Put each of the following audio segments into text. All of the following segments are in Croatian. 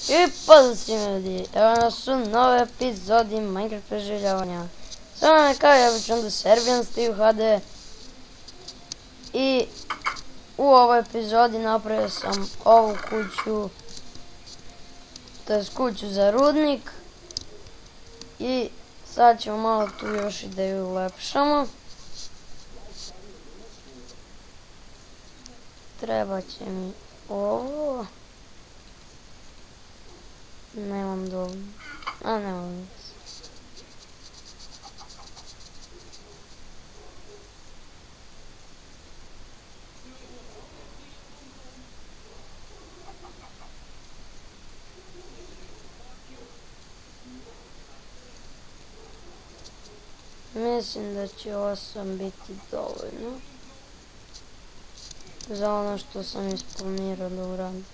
I pozdrav svima ljudi, evo nas u nove epizodi Minecraft preživljavanja. Samo ne kao ja bih onda Serbian Steve HD. I u ovoj epizodi napravio sam ovu kuću, to je kuću za rudnik. I sad ćemo malo tu još i da ju ulepšamo. Treba će mi ovo. Nemam dovoljno. A nemam. Mislim da će 8 biti dovoljno za ono što sam isplanirao da uradim.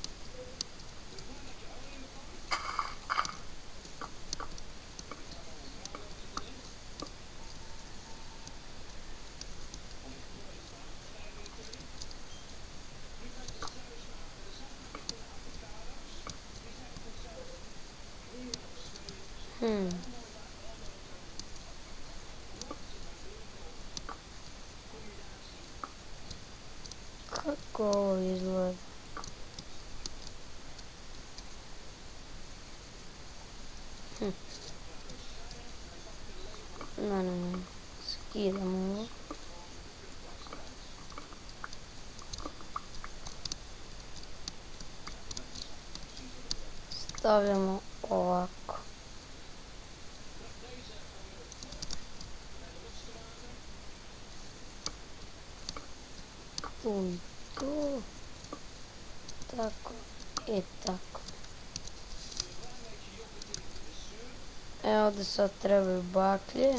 Kako ovo izgleda? Ne. Skidamo ovo. Stavljamo ovako. Tu i tu. Tako i tako. Evo da sad trebaju baklje.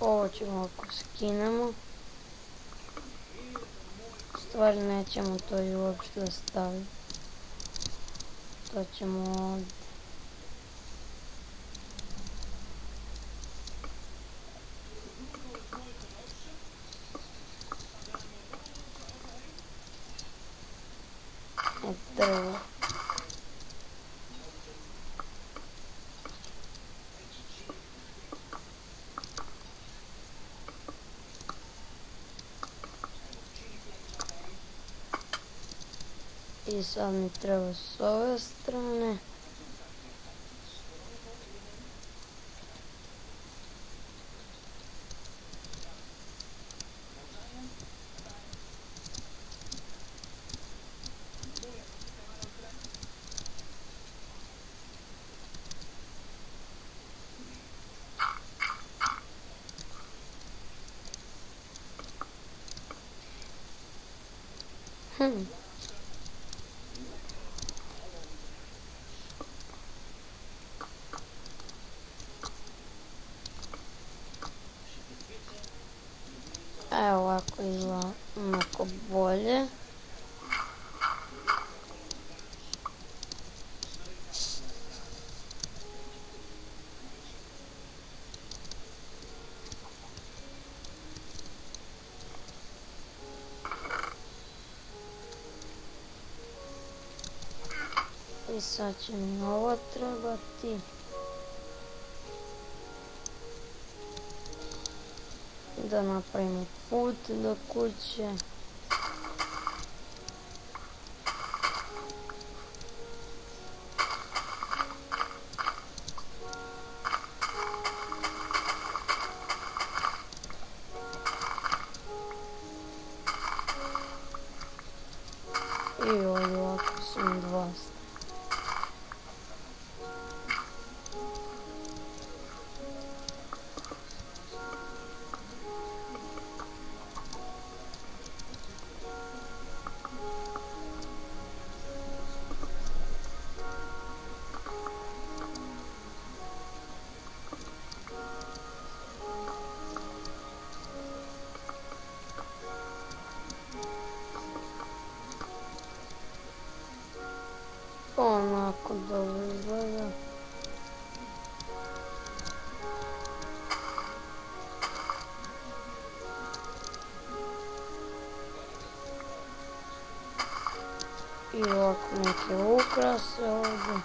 Ovo ćemo ako skinemo. Stvari nećemo to i uopšte da stavimo. To ćemo ovdje. Drvo. I sad mi treba s ove strane. Evo ovako izgleda mnogo bolje. I sad će mi ovo trebati. Da napravimo put do kuće. I ovdje ovako sam dva. jako dobro izgleda. I ovako neke ukrase ovdje.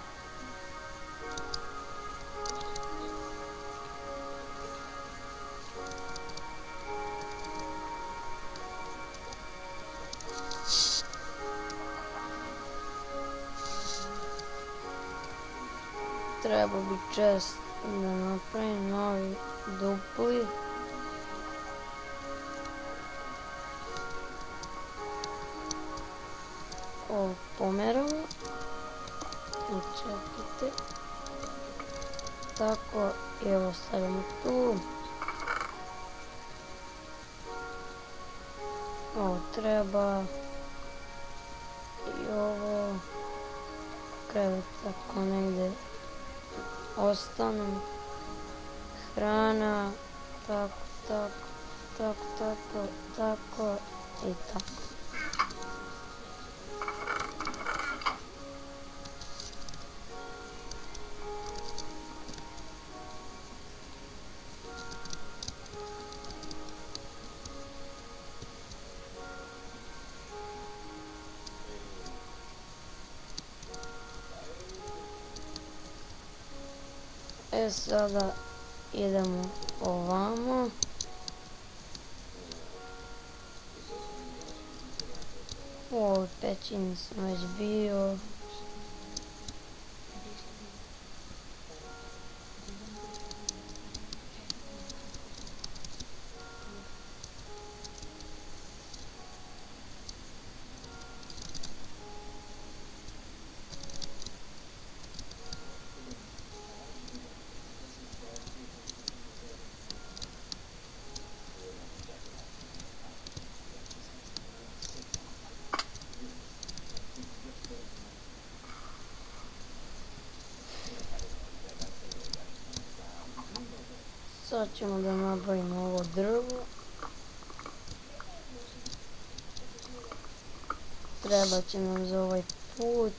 Treba bi čest da napravim novi dupli. Ovo pomeramo. I čekajte. Tako, i ovo stavljamo tu. Ovo treba. I ovo. Krevet tako negdje ostanu. Hrana. Tako, tako, tako, tako, tako i tako. Sada idemo ovamo. U ovoj pećini sam već bio. Sad ćemo da nabavimo ovo drvo. Treba će nam za ovaj put.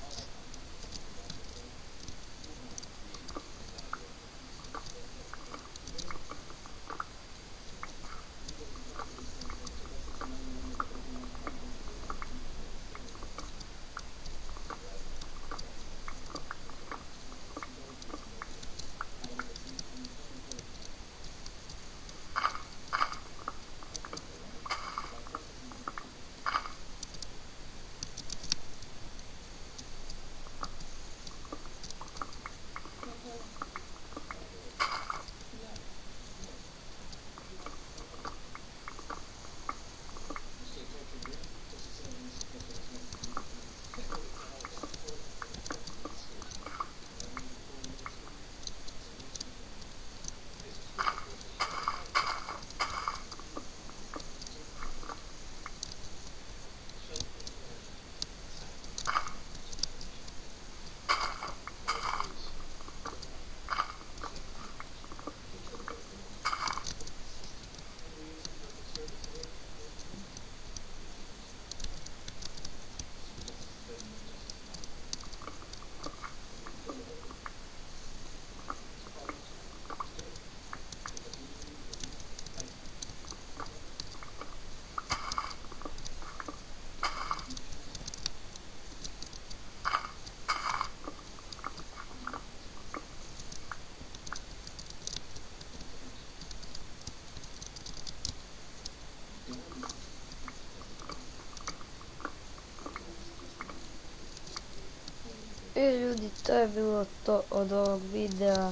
I ljudi, to je bilo to od ovog videa.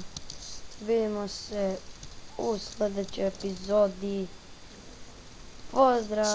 Vidimo se u sljedećoj epizodi. Pozdrav!